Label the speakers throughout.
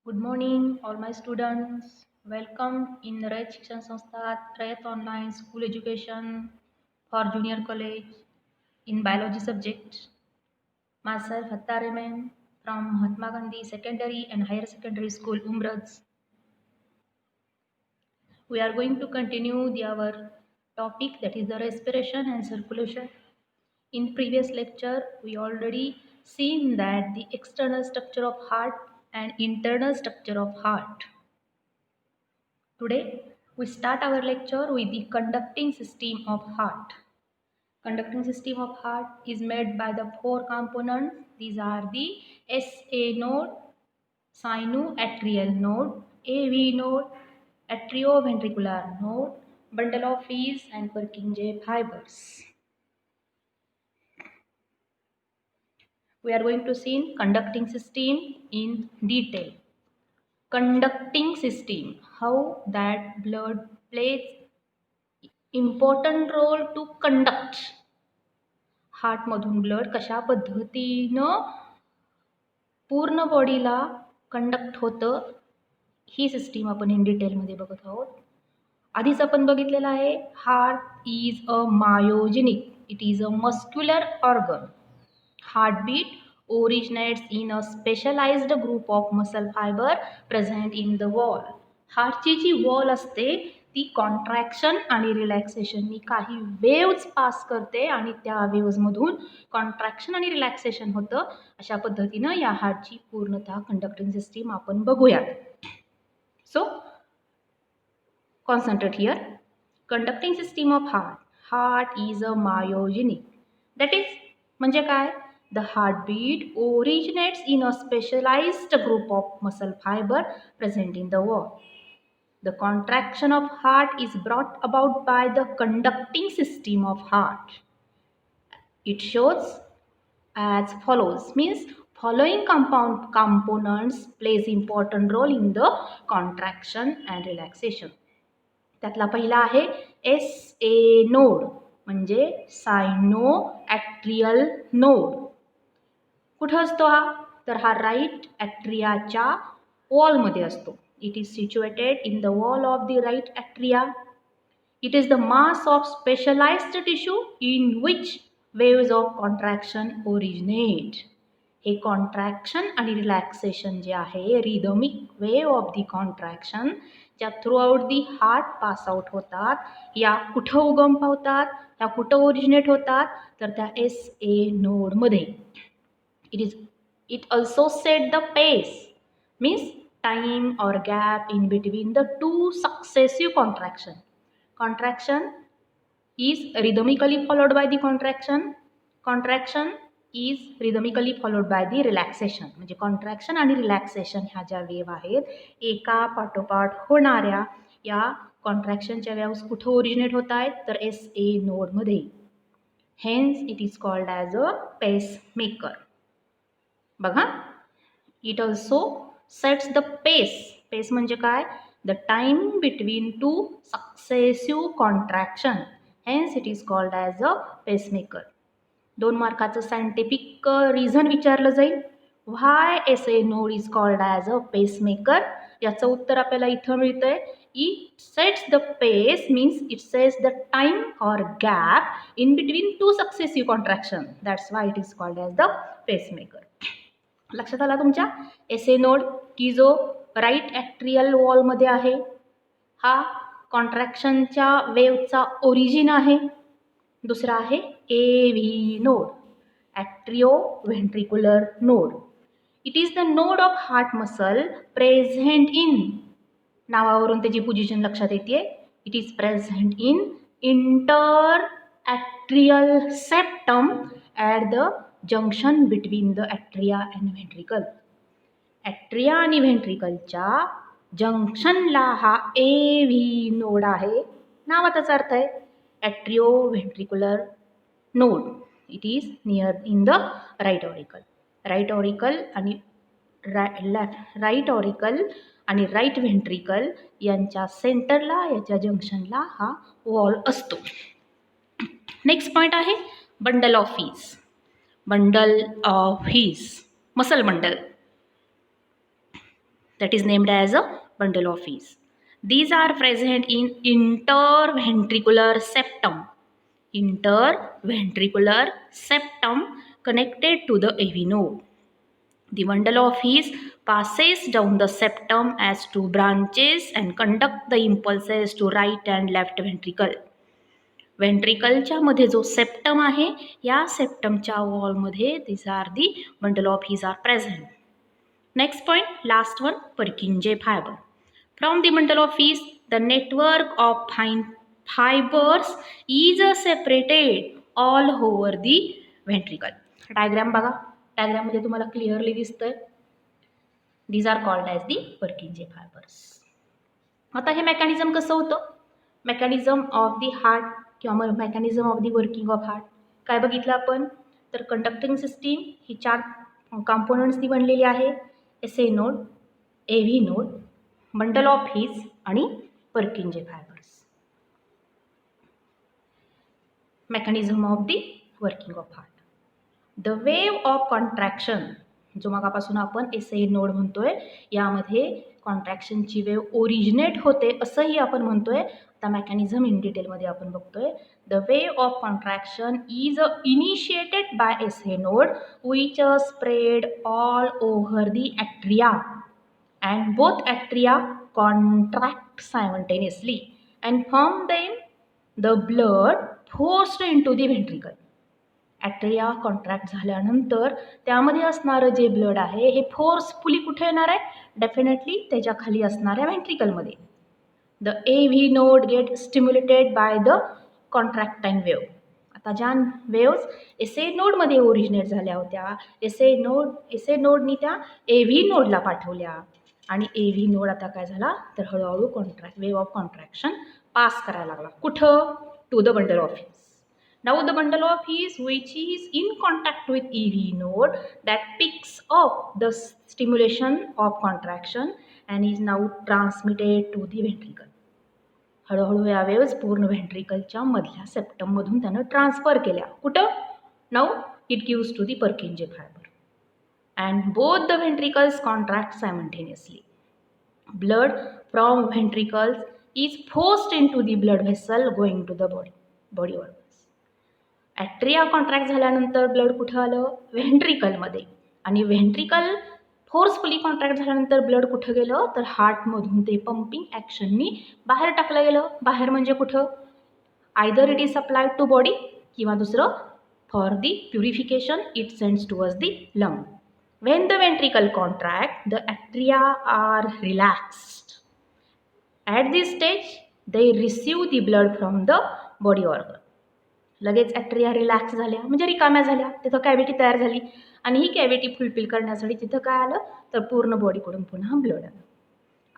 Speaker 1: Good morning, all my students. Welcome in Rayat Shikshan Sanstha, Rayat Online School Education for Junior College in Biology subject. Myself, Hatta Remen from Mahatma Gandhi Secondary and Higher Secondary School, Umraj. We are going to continue our topic, that is the respiration and circulation. In previous lecture, we already seen that the external structure of heart and internal structure of heart. Today, we start our lecture with the conducting system of heart. Conducting system of heart is made by the four components. These are the SA node, sinoatrial node, AV node, atrioventricular node, bundle of His and Purkinje fibers. We are going to see conducting system in detail. Conducting system, how that blood plays important role to conduct. हार्टमधून blood कशा पद्धतीनं पूर्ण बॉडीला conduct होतं ही system आपण in डिटेलमध्ये बघत आहोत. आधीच आपण बघितलेलं आहे heart is a myogenic, it is a muscular organ. Heartbeat originates in a specialized group of muscle fiber present in the wall. हार्टची जी वॉल असते ती कॉन्ट्रॅक्शन आणि रिलॅक्सेशननी काही वेव्ज पास करते आणि त्या वेव्जमधून कॉन्ट्रॅक्शन आणि रिलॅक्सेशन होतं. अशा पद्धतीनं या हार्टची पूर्णतः कंडक्टिंग सिस्टीम आपण बघूयात. So concentrate here. Conducting system of heart. Heart is a myogenic. That is म्हणजे काय? The heartbeat originates in a specialized group of muscle fiber present in the wall. The contraction of heart is brought about by the conducting system of heart. It shows as follows, means following components plays important role in the contraction and relaxation. त्यातला पहिला आहे SA node म्हणजे सायनोॲट्रियल node. कुठं असतो हा? तर हा right ॲट्रियाच्या वॉलमध्ये असतो. It is situated in the wall of the right atria. It is the mass of specialised tissue in which waves of contraction originate. हे कॉन्ट्रॅक्शन आणि रिलॅक्सेशन जे आहे, rhythmic wave of the contraction ज्या throughout the heart pass out होतात, या कुठं उगम पावतात, ह्या कुठं ओरिजिनेट होतात, तर त्या SA नोडमध्ये. It also set the pace, means time or gap in between the two successive contraction. Contraction is rhythmically followed by the contraction. Contraction is rhythmically followed by the relaxation. म्हणजे contraction आणि relaxation ह्या ज्या wave आहेत एका पाठोपाठ होणाऱ्या या कॉन्ट्रॅक्शनच्या waves कुठं ओरिजिनेट होत आहेत तर SA नोडमध्ये. Hence it is called as a pacemaker. बघा, it also sets the pace. Pace म्हणजे काय? The time between two successive contraction. हेन्स it is called as a पेसमेकर. 2 मार्काचं सायंटिफिक रिझन विचारलं जाईल. Why SA node is called as a pacemaker. याचं उत्तर आपल्याला इथं मिळतंय. It sets the pace, means it sets the time और gap in between two successive contraction. That's why it is called as the pacemaker. लक्षात आला तुमच्या? SA node की जो राईट ॲट्रियल वॉलमध्ये आहे, हा कॉन्ट्रॅक्शनच्या वेवचा ओरिजिन आहे. दुसरा आहे AV node, atrioventricular node. It is the node of heart muscle present in, नावावरून त्याची पोझिशन लक्षात येते. It is present in inter atrial septum at the junction between the atria and ventricle. Atria आणि व्हेंट्रिकलच्या जंक्शनला हा AV नोड आहे. नावाचाच अर्थ आहे atrioventricular node. It is near in the right auricle. Right auricle आणि राईट ऑरिकल आणि right ventricle यांच्या सेंटरला, याच्या जंक्शनला हा वॉल असतो. नेक्स्ट पॉईंट आहे bundle of His. Bundle of His, muscle bundle. that is named as a bundle of His. These are present in interventricular septum. Interventricular septum connected to the AV node. The bundle of His passes down the septum as two branches and conduct the impulses to right and left ventricle. वेंट्रिकलच्या मध्ये जो septum आहे या सेप्टमच्या वॉलमध्ये these are the bundle of His are present. Next point, last one, Purkinje fiber. From the bundle of His, the network of fine fibers is separated all over the ventricle. Diagram बघा, diagram मध्ये तुम्हाला clearly दिसतंय. These are called as the Purkinje fibers. आता हे mechanism कसं होतं? Mechanism of the heart किंवा mechanism of the working of heart काय बघितलं आपण? तर कंडक्टिंग सिस्टीम ही 4 कॉम्पोनंट्सनी बनलेली आहे. SA node, AV node, bundle of His आणि Purkinje fibres. Mechanism of the working of heart. The wave of contraction, जो मगापासून आपण SA नोड म्हणतोय, यामध्ये कॉन्ट्रॅक्शनची वेव ओरिजिनेट होते असंही आपण म्हणतोय. आता मेकॅनिझम इन डिटेलमध्ये आपण बघतोय. The wave of contraction is initiated by SA node which spread all over the atria and both atria contract simultaneously and from them the blood forced into the ventricle. Atria contract झाल्यानंतर त्यामध्ये असणारं जे blood आहे हे forcefully कुठे येणार आहे? Definitely त्याच्या खाली असणाऱ्या व्हेंट्रिकलमध्ये. The AV node get stimulated by the contraction wave. आता ज्या वेव्स SA नोडमध्ये ओरिजिनेट झाल्या होत्या, SA नोडनी त्या AV नोडला पाठवल्या आणि AV नोड आता काय झाला तर हळूहळू वेव्ह ऑफ कॉन्ट्रॅक्शन पास करायला लागला. कुठं? To the bundle of His. Now the bundle of His which is in contact with AV node that picks up the stimulation of contraction and is now transmitted to the ventricle. हळूहळू या waves पूर्ण व्हेंट्रिकलच्या मधल्या सेप्टममधून त्यानं transfer केल्या. कुठं? Now it gives to the Purkinje fiber and both the ventricles contract simultaneously. Blood from ventricles is forced into the blood vessel going to the body organs. Atria contract झाल्यानंतर blood कुठं आलं? व्हेंट्रिकलमध्ये. आणि ventricle forcefully contract झाल्यानंतर blood कुठं गेलं तर हार्टमधून ते पंपिंग ॲक्शननी बाहेर टाकलं गेलं. बाहेर म्हणजे कुठं? Either it is supplied to body किंवा दुसरं for the purification it sends towards the lung. When the ventricle contract the atria are relaxed. At this stage they receive the blood from the body organ. लगेच atria relax झाल्या म्हणजे रिकाम्या झाल्या, तिथं cavity तयार झाली आणि ही कॅव्हिटी फुलफिल करण्यासाठी तिथं काय आलं तर पूर्ण बॉडीकडून पुन्हा ब्लड आलं.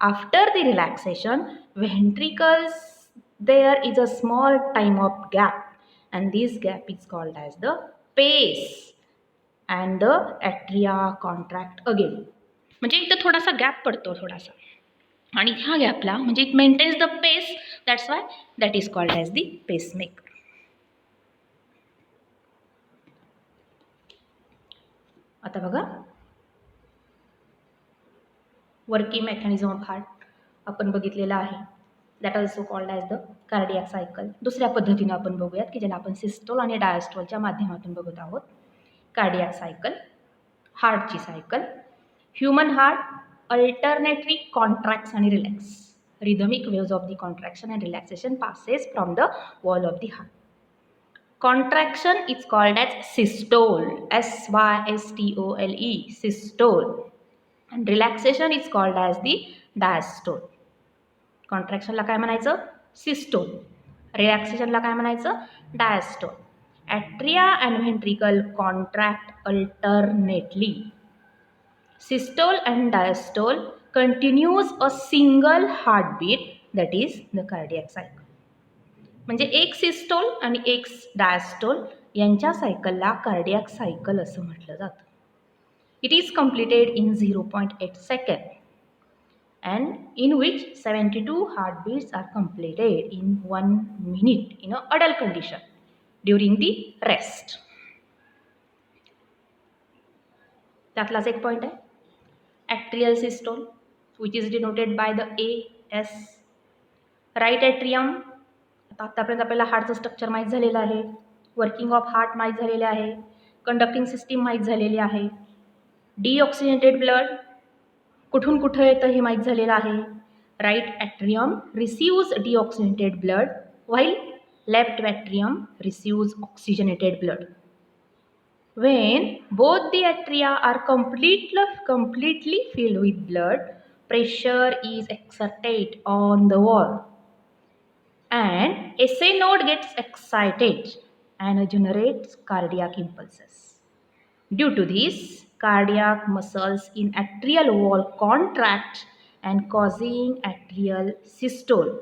Speaker 1: After the relaxation ventricles there is a small time of gap and this gap is called as the pace and the atria contract again. म्हणजे इथं थोडासा गॅप पडतो थोडासा आणि ह्या गॅपला म्हणजे it maintains the pace, that's why that is called as the pacemaker. आता बघा वर्किंग मेकॅनिझम ऑफ हार्ट आपण बघितलेलं आहे. That also called as the cardiac cycle. दुसऱ्या पद्धतीनं आपण बघूयात की ज्याला आपण सिस्टोल आणि डायस्टोलच्या माध्यमातून बघत आहोत. कार्डियाक सायकल, हार्टची cycle. Human heart alternately contracts आणि relax. Rhythmic waves of the contraction and relaxation passes from the wall of the heart. Contraction is called as systole, SYSTOLE, systole, and relaxation is called as the diastole. Contraction ला काय म्हणायचं? Systole. Relaxation ला काय म्हणायचं? Diastole. Atria and ventricle contract alternately. Systole and diastole continues a single heartbeat, that is the cardiac cycle. म्हणजे एक systole आणि एक डायस्टोल यांच्या सायकलला कार्डियाक सायकल असं म्हटलं जातं. It is completed in 0.8 second and in which 72 heartbeats are completed in 1 minute in a adult condition during the rest. त्यातलाच एक पॉईंट आहे atrial systole. which is denoted by the AS. Right atrium, आतापर्यंत आपल्याला हार्टचं structure माहीत झालेलं आहे, working of heart माहीत झालेलं आहे, कंडक्टिंग सिस्टीम माहीत झालेली आहे. डिऑक्सिजनेटेड ब्लड कुठून कुठं येतं हे माहीत झालेलं आहे. Right atrium receives deoxygenated blood while left atrium receives oxygenated blood. When both the atria are completely filled with blood, pressure is exerted on the wall and SA node gets excited and generates cardiac impulses. Due to this, cardiac muscles in atrial wall contract and causing atrial systole.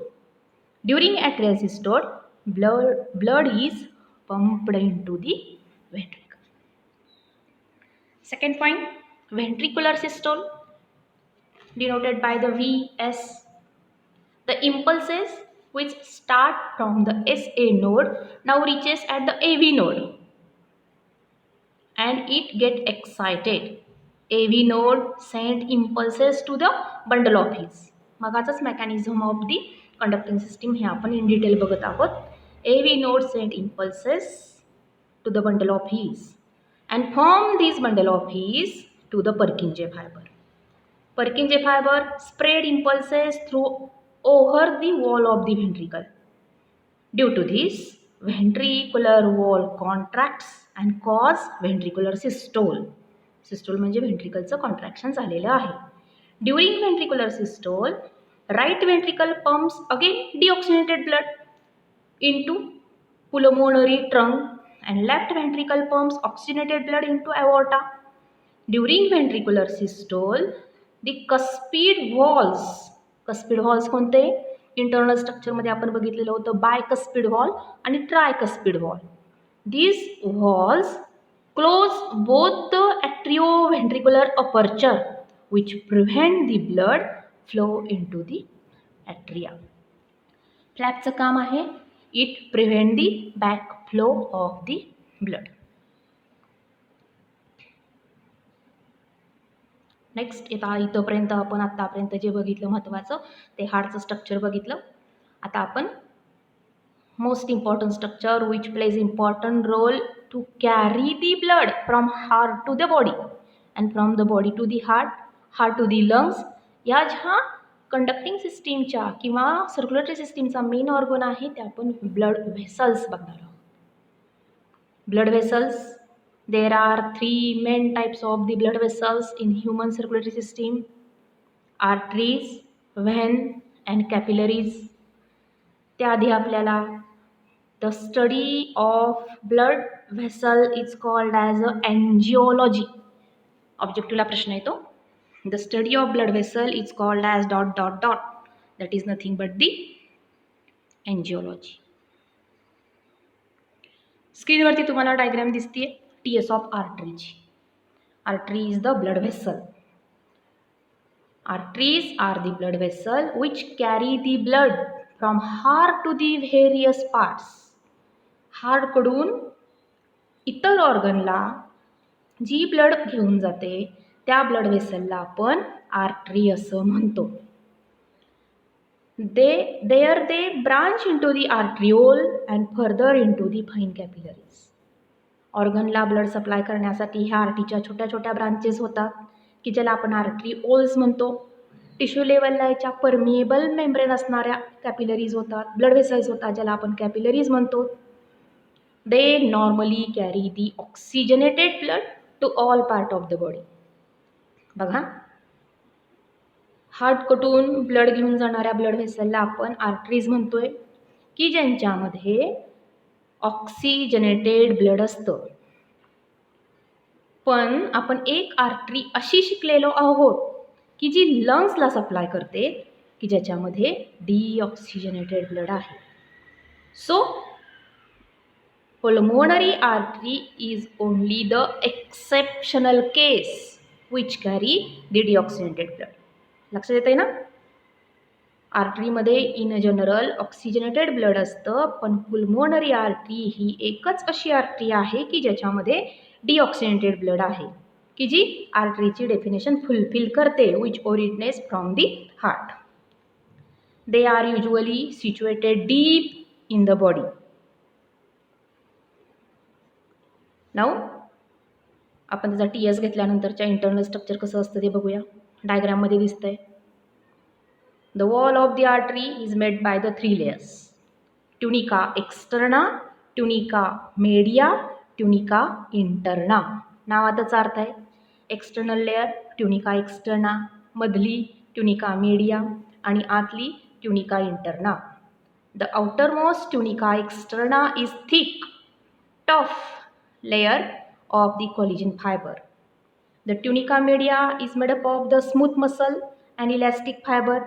Speaker 1: During atrial systole, blood is pumped into the ventricle. Second point, ventricular systole denoted by the VS. The impulses which start from the SA node now reaches at the AV node and it get excited. AV node send impulses to the bundle of His. मगाचाच mechanism of the conducting system हे आपण in detail बघत आहोत. AV node send impulses to the bundle of His and form this bundle of His to the Purkinje fiber. Purkinje fiber spread impulses through over the wall of the ventricle. Due to this, ventricular wall contracts and cause ventricular systole. Systole म्हणजे ventricleचं contraction झालेलं आहे. During ventricular systole, right ventricle pumps again deoxygenated blood into pulmonary trunk and left ventricle pumps oxygenated blood into aorta. During ventricular systole, the cuspid walls कोणते? Internal स्ट्रक्चरमध्ये आपण बघितलेलं होतं bicuspid wall आणि ट्रायकस्पिड wall. These walls close both the atrioventricular aperture which prevent the blood flow into the atria. फ्लॅपचं काम आहे it prevent the backflow of the blood. Next इथंपर्यंत आपण आत्तापर्यंत जे बघितलं महत्त्वाचं ते हार्टचं स्ट्रक्चर बघितलं. आता आपण most important structure which plays important role to carry the blood from heart to the body and from the body to the heart to the lungs, या ज्या कंडक्टिंग सिस्टीमच्या किंवा सर्क्युलेटरी सिस्टीमचा मेन ऑर्गन आहे ते आपण ब्लड व्हेसल्स बघणार आहोत. Blood vessels, there are three main types of the blood vessels in human circulatory system: arteries, vein and capillaries. त्याआधी आपल्याला the study of blood vessel is called as a angiology. ऑब्जेक्टिव्हला प्रश्न येतो, the study of blood vessel is called as ... that is nothing but the angiology. स्क्रीनवरती तुम्हाला diagram दिसते TS of artery. Artery is the blood vessel. Arteries are the blood vessel which carry the blood from heart to the various parts. Heart कडून इतर ऑर्गनला जी blood घेऊन जाते त्या blood व्हेसलला आपण artery असं म्हणतो. There they branch into the arteriole and further into the fine capillaries. ऑर्गनला blood supply करण्यासाठी ह्या आर्टरीच्या छोट्या छोट्या ब्रांचेस होतात की ज्याला आपण आर्टरीओल्स म्हणतो. टिश्यू लेवलला याच्या परमिएबल मेम्ब्रेन असणाऱ्या कॅपिलरीज होतात, ब्लड व्हेसल्स होतात ज्याला आपण कॅपिलरीज म्हणतो. They normally carry the oxygenated blood to all part of the body. बघा, हार्टकडून ब्लड घेऊन जाणाऱ्या ब्लड व्हेसलला आपण आर्टरीज म्हणतोय की ज्यांच्यामध्ये ऑक्सिजनेटेड ब्लड असतं. पण आपण एक आर्टरी अशी शिकलेलो आहोत की जी लंग्सला सप्लाय करते की ज्याच्यामध्ये डिऑक्सिजनेटेड ब्लड आहे. So pulmonary artery is only the exceptional case which carry the deoxygenated blood. लक्षात येतंय ना? आर्टरीमध्ये इन जनरल ऑक्सिजनेटेड ब्लड असतं, पण पुल्मोनरी आर्टरी ही एकच अशी आर्टरी आहे की ज्याच्यामध्ये डिऑक्सिजनेटेड ब्लड आहे. की जी आर्टरीची डेफिनेशन फुलफिल करते, which originates from the heart. They are usually situated deep in the body. Now आपण त्याचा TS घेतल्यानंतरच्या इंटरनल स्ट्रक्चर कसं असतं ते बघूया. डायग्राममध्ये दिसतंय. The wall of the artery is made by the 3 layers. Tunica externa, tunica media, tunica interna. नावातच अर्थ आहे. एक्सटर्नल लेअर ट्युनिका एक्सटर्ना, मधली ट्युनिका मीडिया आणि आतली tunica interna. The outermost tunica externa is thick, tough layer of the collagen fiber. The tunica media is made up of the smooth muscle and elastic fiber.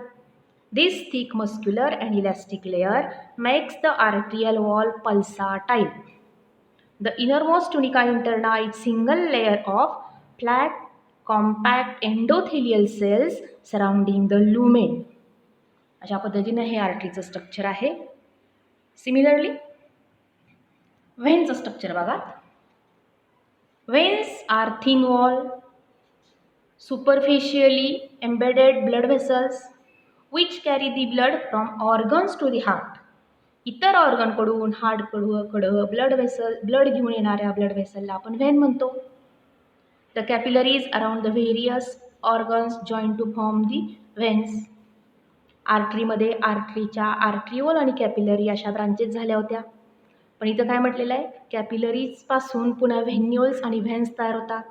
Speaker 1: This thick muscular and elastic layer makes the arterial wall pulsatile. The innermost tunica interna is single layer of flat, compact endothelial cells surrounding the lumen. अशा पद्धतीने हे आर्टरीचं structure आहे. Similarly व्हेनचं structure बघा. Veins are thin wall, superficially embedded blood vessels which carry the blood from organs to the heart. इतर ऑर्गनकडून हार्टकडं blood घेऊन येणाऱ्या blood व्हेसलला आपण vein म्हणतो. The capillaries around the various organs join to form the veins. आर्टरीमध्ये आर्टरीच्या arteriole आणि capillary अशा branches झाल्या होत्या. पण इथं काय म्हटलेलं आहे, कॅपिलरीजपासून पुन्हा व्हेन्युल्स आणि व्हेन्स तयार होतात.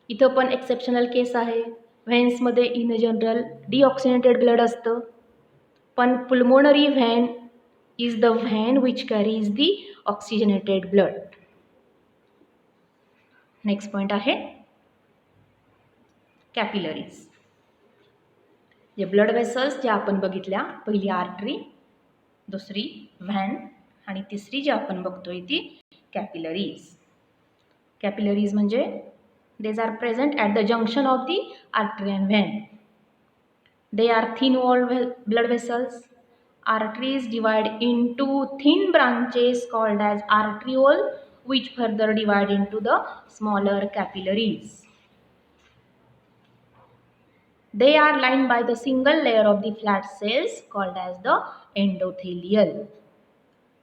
Speaker 1: इथं पण एक्सेप्शनल केस आहे. व्हेन्समध्ये इन जनरल डिऑक्सिनेटेड ब्लड असतं, पण pulmonary vein is the vein which carries the oxygenated blood. Next point आहे कॅपिलरीज. जे ब्लड वेसल्स जे आपण बघितल्या, पहिली आर्टरी, दुसरी व्हेन आणि तिसरी जी आपण बघतोय ती कॅपिलरीज. कॅपिलरीज म्हणजे these are present at the junction of the artery and vein. They are thin walled blood vessels. Arteries divide into thin branches called as arteriole, which further divide into the smaller capillaries. They are lined by the single layer of the flat cells called as the endothelial.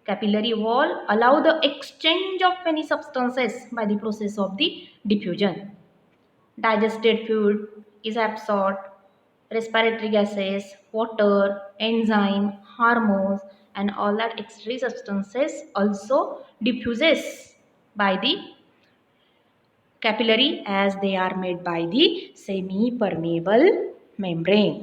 Speaker 1: Capillary wall allow the exchange of many substances by the process of the diffusion. Digested food is absorbed, respiratory gases, water, enzyme, hormones and all that extra substances also diffuses by the capillary as they are made by the semi-permeable membrane.